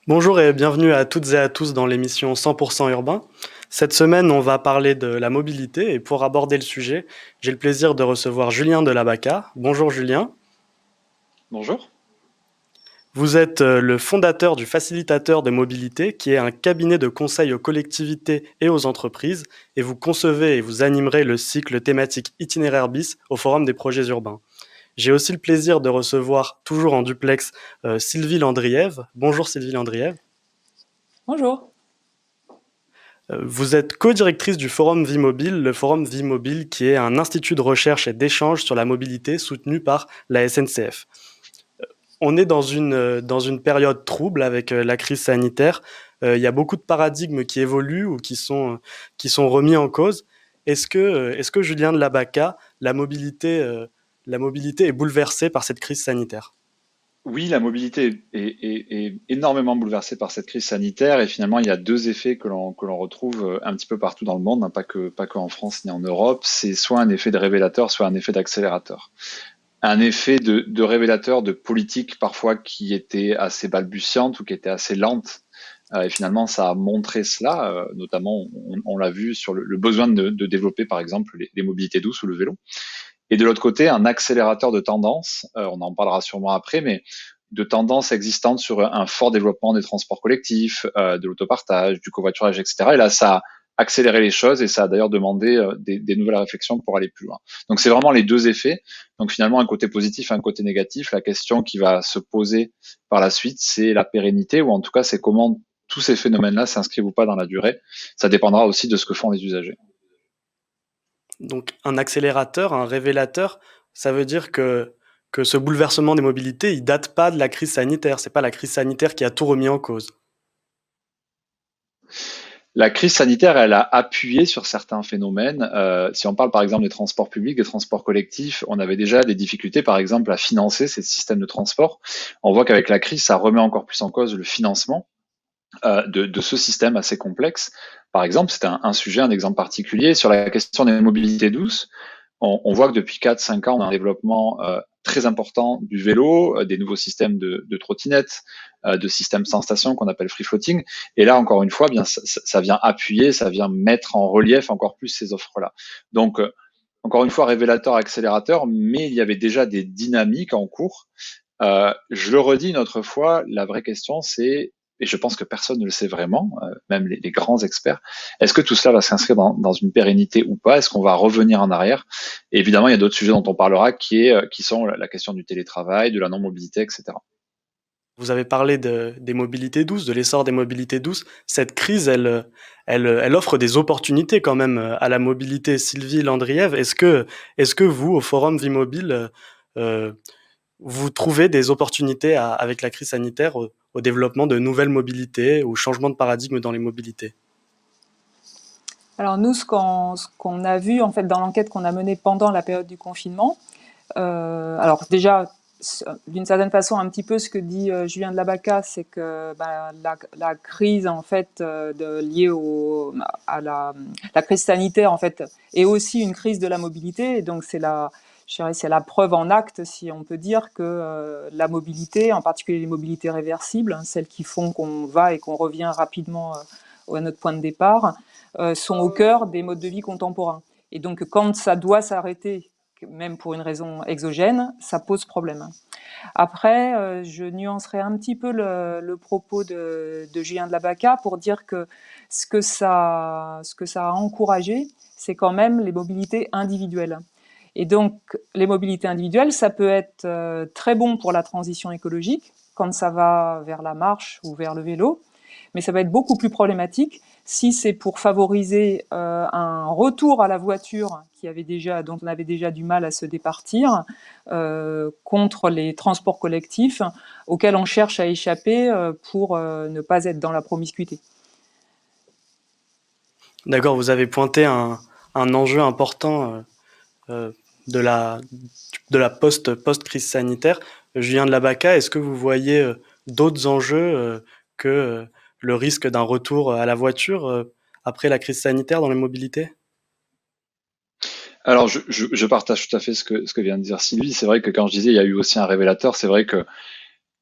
Bonjour et bienvenue à toutes et à tous dans l'émission 100% urbain. Cette semaine, on va parler de la mobilité et pour aborder le sujet, j'ai le plaisir de recevoir Julien Delabaca. Bonjour Julien. Bonjour. Vous êtes le fondateur du Facilitateur de mobilité, qui est un cabinet de conseil aux collectivités et aux entreprises, et vous concevez et vous animerez le cycle thématique Itinéraire bis au Forum des projets urbains. J'ai aussi le plaisir de recevoir, toujours en duplex, Sylvie Landriève. Bonjour Sylvie Landriève. Bonjour. Vous êtes co-directrice du Forum Vie Mobile, le Forum Vie Mobile qui est un institut de recherche et d'échange sur la mobilité soutenu par la SNCF. On est dans une période trouble avec la crise sanitaire. Il y a beaucoup de paradigmes qui évoluent ou qui sont remis en cause. Est-ce que Julien Delabaca, la mobilité est bouleversée par cette crise sanitaire? Oui, la mobilité est énormément bouleversée par cette crise sanitaire et finalement, il y a deux effets que l'on retrouve un petit peu partout dans le monde, hein, pas que en France ni en Europe. C'est soit un effet de révélateur, soit un effet d'accélérateur. Un effet de révélateur de politique parfois qui était assez balbutiante ou qui était assez lente. Et finalement, ça a montré cela, notamment on l'a vu sur le besoin de développer par exemple les mobilités douces ou le vélo. Et de l'autre côté, un accélérateur de tendance, on en parlera sûrement après, mais de tendances existantes sur un fort développement des transports collectifs, de l'autopartage, du covoiturage, etc. Et là, ça a accéléré les choses et ça a d'ailleurs demandé des nouvelles réflexions pour aller plus loin. Donc c'est vraiment les deux effets. Donc finalement, un côté positif et un côté négatif. La question qui va se poser par la suite, c'est la pérennité, ou en tout cas, c'est comment tous ces phénomènes-là s'inscrivent ou pas dans la durée. Ça dépendra aussi de ce que font les usagers. Donc un accélérateur, un révélateur, ça veut dire que ce bouleversement des mobilités, il date pas de la crise sanitaire. C'est pas la crise sanitaire qui a tout remis en cause. La crise sanitaire, elle a appuyé sur certains phénomènes. Si on parle par exemple des transports publics, des transports collectifs, on avait déjà des difficultés par exemple à financer ces systèmes de transport. On voit qu'avec la crise, ça remet encore plus en cause le financement de ce système assez complexe. Par exemple, c'est un sujet, un exemple particulier sur la question des mobilités douces. On voit que depuis 4-5 ans, on a un développement très important du vélo, des nouveaux systèmes de trottinettes, de systèmes sans station qu'on appelle free floating. Et là, encore une fois, bien, ça vient appuyer, ça vient mettre en relief encore plus ces offres-là. Donc, encore une fois, révélateur, accélérateur, mais il y avait déjà des dynamiques en cours. Je le redis une autre fois, la vraie question, c'est, et je pense que personne ne le sait vraiment, même les grands experts, est-ce que tout cela va s'inscrire dans une pérennité ou pas? Est-ce qu'on va revenir en arrière? Et évidemment, il y a d'autres sujets dont on parlera qui sont la question du télétravail, de la non-mobilité, etc. Vous avez parlé des mobilités douces, de l'essor des mobilités douces. Cette crise, elle offre des opportunités quand même à la mobilité. Sylvie Landriève, est-ce que vous, au Forum Vie Mobile, euh, vous trouvez des opportunités avec la crise sanitaire au développement de nouvelles mobilités ou changement de paradigme dans les mobilités? Alors nous, ce qu'on a vu en fait dans l'enquête qu'on a menée pendant la période du confinement, alors déjà, d'une certaine façon, un petit peu ce que dit Julien Delabaca, c'est que la crise en fait liée à la crise sanitaire en fait est aussi une crise de la mobilité, et donc je dirais, c'est la preuve en acte, si on peut dire, que la mobilité, en particulier les mobilités réversibles, hein, celles qui font qu'on va et qu'on revient rapidement à notre point de départ, sont au cœur des modes de vie contemporains. Et donc, quand ça doit s'arrêter, même pour une raison exogène, ça pose problème. Après, je nuancerai un petit peu le propos de Julien Delabaca pour dire que ce que ça a encouragé, c'est quand même les mobilités individuelles. Et donc, les mobilités individuelles, ça peut être très bon pour la transition écologique, quand ça va vers la marche ou vers le vélo, mais ça va être beaucoup plus problématique si c'est pour favoriser un retour à la voiture dont on avait déjà du mal à se départir, contre les transports collectifs auxquels on cherche à échapper pour ne pas être dans la promiscuité. D'accord, vous avez pointé un enjeu important euh, de la post-crise sanitaire. Julien Delabaca, est-ce que vous voyez d'autres enjeux que le risque d'un retour à la voiture après la crise sanitaire dans les mobilités? Alors, je partage tout à fait ce que vient de dire Sylvie. C'est vrai que quand je disais il y a eu aussi un révélateur, c'est vrai que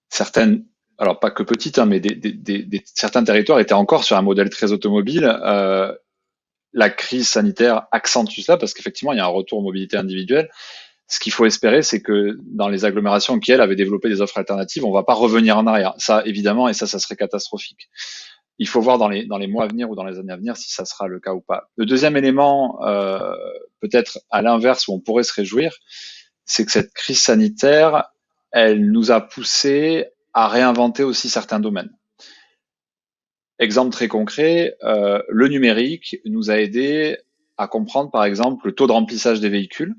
certaines alors pas que petites, hein, mais certains territoires étaient encore sur un modèle très automobile. La crise sanitaire accentue ça parce qu'effectivement, il y a un retour aux mobilités individuelles. Ce qu'il faut espérer, c'est que dans les agglomérations qui, elles, avaient développé des offres alternatives, on ne va pas revenir en arrière. Ça, évidemment, et ça serait catastrophique. Il faut voir dans les mois à venir ou dans les années à venir si ça sera le cas ou pas. Le deuxième élément, peut-être à l'inverse, où on pourrait se réjouir, c'est que cette crise sanitaire, elle nous a poussé à réinventer aussi certains domaines. Exemple très concret, le numérique nous a aidé à comprendre, par exemple, le taux de remplissage des véhicules,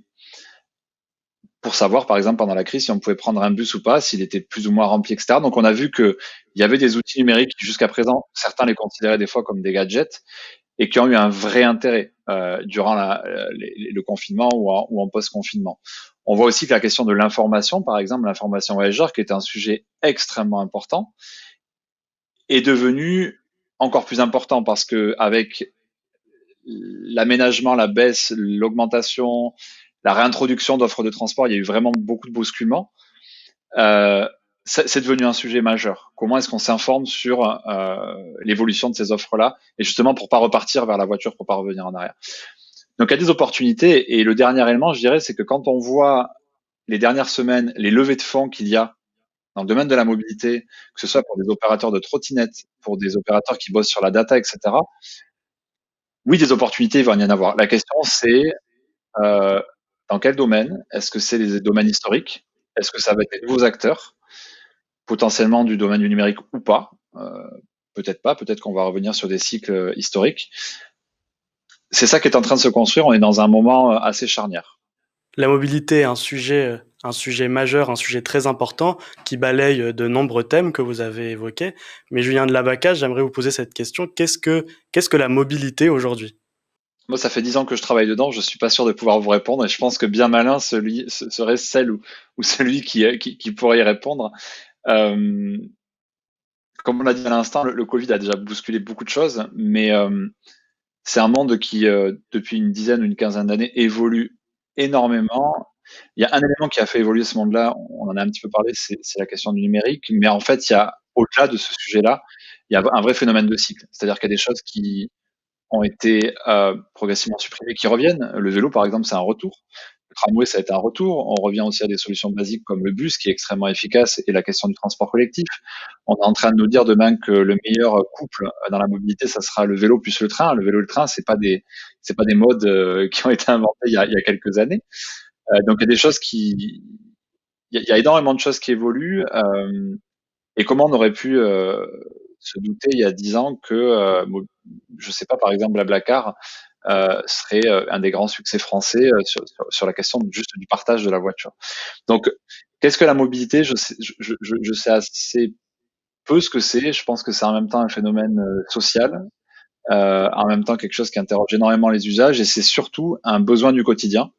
pour savoir, par exemple, pendant la crise, si on pouvait prendre un bus ou pas, s'il était plus ou moins rempli, etc. Donc, on a vu qu'il y avait des outils numériques qui, jusqu'à présent, certains les considéraient des fois comme des gadgets et qui ont eu un vrai intérêt durant le confinement ou en post-confinement. On voit aussi que la question de l'information, par exemple, l'information voyageur, qui est un sujet extrêmement important, est devenue encore plus important parce que avec l'aménagement, la baisse, l'augmentation, la réintroduction d'offres de transport, il y a eu vraiment beaucoup de bousculements. C'est devenu un sujet majeur. Comment est-ce qu'on s'informe sur l'évolution de ces offres-là, et justement pour pas repartir vers la voiture, pour pas revenir en arrière. Donc il y a des opportunités, et le dernier élément, je dirais, c'est que quand on voit les dernières semaines les levées de fonds qu'il y a dans le domaine de la mobilité, que ce soit pour des opérateurs de trottinettes, pour des opérateurs qui bossent sur la data, etc. Oui, des opportunités, il va y en avoir. La question, c'est dans quel domaine? Est-ce que c'est les domaines historiques? Est-ce que ça va être des nouveaux acteurs, potentiellement du domaine du numérique ou pas? Peut-être pas, peut-être qu'on va revenir sur des cycles historiques. C'est ça qui est en train de se construire, on est dans un moment assez charnière. La mobilité est un sujet majeur, un sujet très important qui balaye de nombreux thèmes que vous avez évoqués. Mais Julien de Labaca, j'aimerais vous poser cette question. Qu'est-ce que la mobilité aujourd'hui? Moi, ça fait 10 ans que je travaille dedans, je suis pas sûr de pouvoir vous répondre, et je pense que bien malin serait celle ou celui qui pourrait y répondre. Comme on l'a dit à l'instant, le Covid a déjà bousculé beaucoup de choses, mais c'est un monde qui, depuis une dizaine ou une quinzaine d'années, évolue énormément. Il y a un élément qui a fait évoluer ce monde-là, on en a un petit peu parlé, c'est la question du numérique, mais en fait, il y a, au-delà de ce sujet-là, il y a un vrai phénomène de cycle. C'est-à-dire qu'il y a des choses qui ont été progressivement supprimées, qui reviennent. Le vélo, par exemple, c'est un retour. Le tramway, ça a été un retour. On revient aussi à des solutions basiques comme le bus, qui est extrêmement efficace, et la question du transport collectif. On est en train de nous dire demain que le meilleur couple dans la mobilité, ça sera le vélo plus le train. Le vélo et le train, c'est pas des modes qui ont été inventés il y a quelques années. Donc il y a des choses il y a énormément de choses qui évoluent. Et comment on aurait pu se douter il y a 10 ans que, je sais pas, par exemple, Blablacar serait un des grands succès français sur la question juste du partage de la voiture. Donc, qu'est-ce que la mobilité? Je sais assez peu ce que c'est. Je pense que c'est en même temps un phénomène social, en même temps quelque chose qui interroge énormément les usages, et c'est surtout un besoin du quotidien.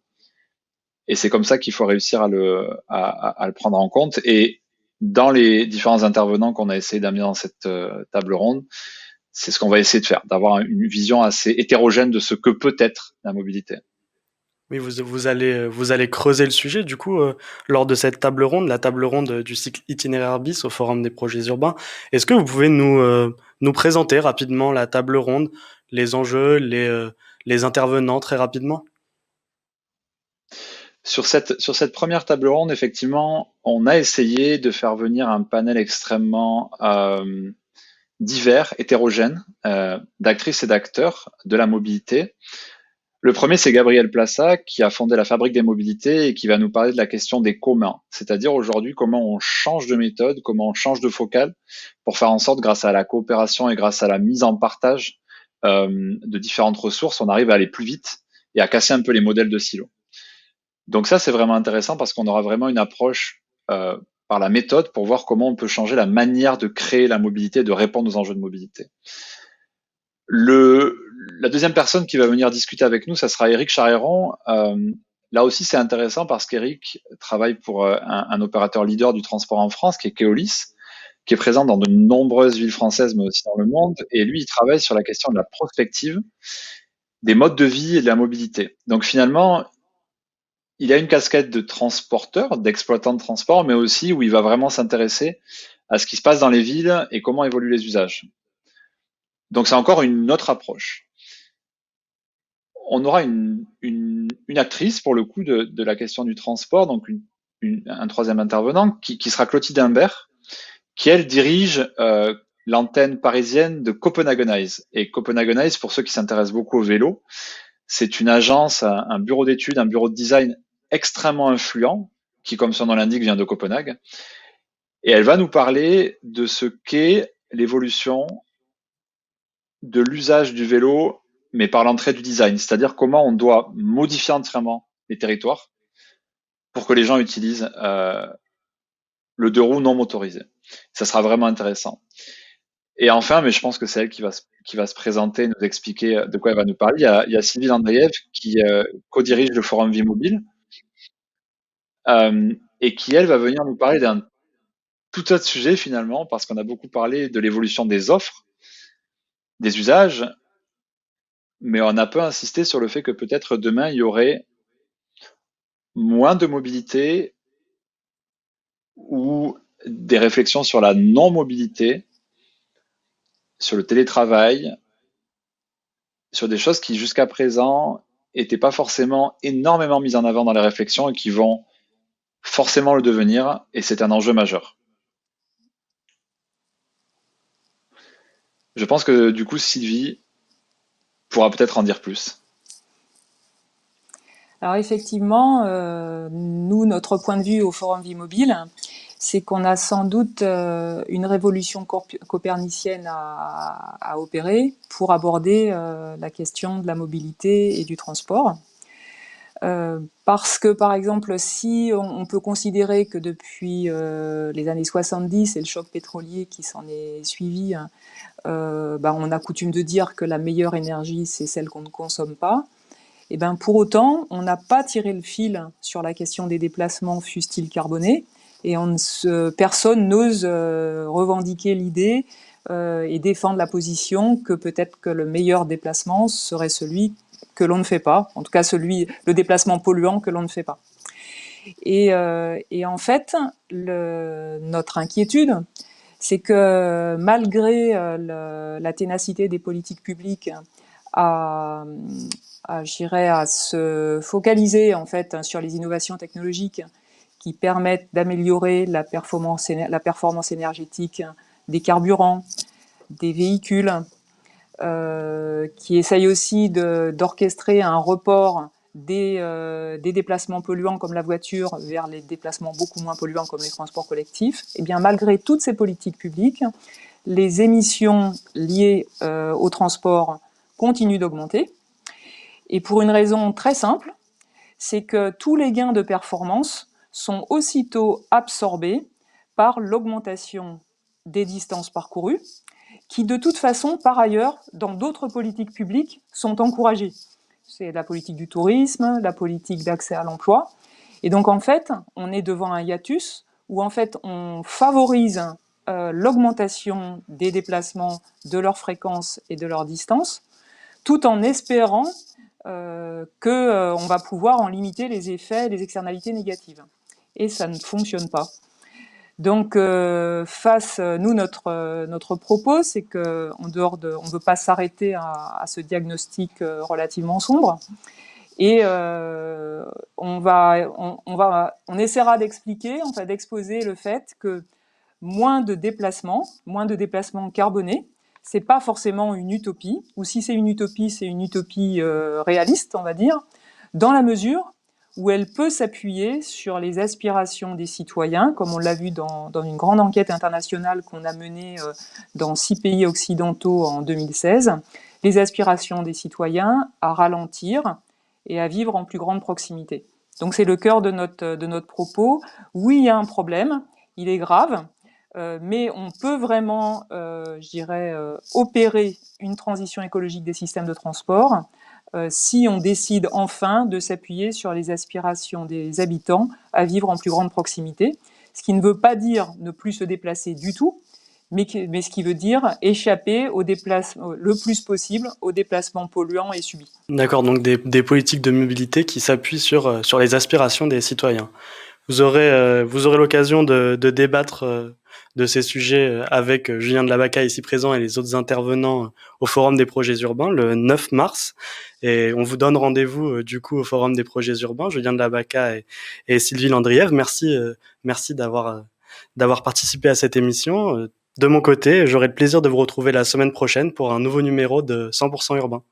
Et c'est comme ça qu'il faut réussir à le prendre en compte. Et dans les différents intervenants qu'on a essayé d'amener dans cette table ronde, c'est ce qu'on va essayer de faire, d'avoir une vision assez hétérogène de ce que peut être la mobilité. Oui, vous allez creuser le sujet, du coup, lors de cette table ronde, la table ronde du cycle Itinéraire bis au Forum des projets urbains. Est-ce que vous pouvez nous présenter rapidement la table ronde, les enjeux, les intervenants très rapidement? Sur cette première table ronde, effectivement, on a essayé de faire venir un panel extrêmement divers, hétérogène, d'actrices et d'acteurs de la mobilité. Le premier, c'est Gabriel Plassa, qui a fondé la Fabrique des mobilités et qui va nous parler de la question des communs. C'est-à-dire aujourd'hui comment on change de méthode, comment on change de focale pour faire en sorte, grâce à la coopération et grâce à la mise en partage de différentes ressources, on arrive à aller plus vite et à casser un peu les modèles de silos. Donc ça, c'est vraiment intéressant parce qu'on aura vraiment une approche par la méthode pour voir comment on peut changer la manière de créer la mobilité, de répondre aux enjeux de mobilité. La deuxième personne qui va venir discuter avec nous, ça sera Éric Charéron. Là aussi, c'est intéressant parce qu'Éric travaille pour un opérateur leader du transport en France, qui est Keolis, qui est présent dans de nombreuses villes françaises, mais aussi dans le monde. Et lui, il travaille sur la question de la prospective, des modes de vie et de la mobilité. Donc finalement, il a une casquette de transporteur, d'exploitant de transport, mais aussi où il va vraiment s'intéresser à ce qui se passe dans les villes et comment évoluent les usages. Donc c'est encore une autre approche. On aura une actrice pour le coup de la question du transport, donc un troisième intervenant qui sera Clotilde Imbert, qui elle dirige l'antenne parisienne de Copenhagenize. Et Copenhagenize, pour ceux qui s'intéressent beaucoup au vélo, c'est une agence, un bureau d'études, un bureau de design extrêmement influent, qui, comme son nom l'indique, vient de Copenhague. Et elle va nous parler de ce qu'est l'évolution de l'usage du vélo, mais par l'entrée du design, c'est-à-dire comment on doit modifier entièrement les territoires pour que les gens utilisent le deux roues non motorisé. Ça sera vraiment intéressant. Et enfin, mais je pense que c'est elle qui va se présenter, nous expliquer de quoi elle va nous parler. Il y a Sylvie Landrieff qui co-dirige le Forum Vie Mobile et qui, elle, va venir nous parler d'un tout autre sujet finalement, parce qu'on a beaucoup parlé de l'évolution des offres, des usages, mais on a peu insisté sur le fait que peut-être demain, il y aurait moins de mobilité ou des réflexions sur la non-mobilité, sur le télétravail, sur des choses qui jusqu'à présent n'étaient pas forcément énormément mises en avant dans les réflexions et qui vont forcément le devenir, et c'est un enjeu majeur. Je pense que du coup, Sylvie pourra peut-être en dire plus. Alors effectivement, nous, notre point de vue au Forum Vie Mobile, c'est qu'on a sans doute une révolution copernicienne à opérer pour aborder la question de la mobilité et du transport. Parce que, par exemple, si on peut considérer que depuis les années 70 et le choc pétrolier qui s'en est suivi, on a coutume de dire que la meilleure énergie, c'est celle qu'on ne consomme pas. Et pour autant, on n'a pas tiré le fil sur la question des déplacements, fussent-ils carbonés, et personne n'ose revendiquer l'idée et défendre la position que peut-être que le meilleur déplacement serait celui que l'on ne fait pas, en tout cas le déplacement polluant que l'on ne fait pas. Et en fait, notre inquiétude, c'est que malgré la ténacité des politiques publiques à se focaliser en fait sur les innovations technologiques qui permettent d'améliorer la performance énergétique des carburants, des véhicules, qui essayent aussi d'orchestrer un report des déplacements polluants comme la voiture vers les déplacements beaucoup moins polluants comme les transports collectifs. Et bien malgré toutes ces politiques publiques, les émissions liées au transport continuent d'augmenter. Et pour une raison très simple, c'est que tous les gains de performance sont aussitôt absorbés par l'augmentation des distances parcourues, qui de toute façon, par ailleurs, dans d'autres politiques publiques, sont encouragées. C'est la politique du tourisme, la politique d'accès à l'emploi. Et donc en fait, on est devant un hiatus où en fait on favorise l'augmentation des déplacements, de leur fréquence et de leur distance, tout en espérant qu'on va pouvoir en limiter les effets, les externalités négatives. Et ça ne fonctionne pas. Donc, nous, notre propos, c'est qu'on ne veut pas s'arrêter à ce diagnostic relativement sombre. Et on essaiera d'expliquer, en fait, d'exposer le fait que moins de déplacements carbonés, c'est pas forcément une utopie, ou si c'est une utopie réaliste, on va dire, dans la mesure où elle peut s'appuyer sur les aspirations des citoyens, comme on l'a vu dans une grande enquête internationale qu'on a menée dans 6 pays occidentaux en 2016, les aspirations des citoyens à ralentir et à vivre en plus grande proximité. Donc c'est le cœur de notre propos. Oui, il y a un problème, il est grave, mais on peut vraiment, opérer une transition écologique des systèmes de transport si on décide enfin de s'appuyer sur les aspirations des habitants à vivre en plus grande proximité, ce qui ne veut pas dire ne plus se déplacer du tout, mais ce qui veut dire échapper le plus possible aux déplacements polluants et subis. D'accord, donc des politiques de mobilité qui s'appuient sur les aspirations des citoyens. Vous aurez l'occasion de débattre de ces sujets avec Julien Delabaca ici présent et les autres intervenants au Forum des projets urbains le 9 mars. Et on vous donne rendez-vous du coup au Forum des projets urbains, Julien Delabaca et Sylvie Landriève. Merci d'avoir participé à cette émission. De mon côté, j'aurai le plaisir de vous retrouver la semaine prochaine pour un nouveau numéro de 100% urbain.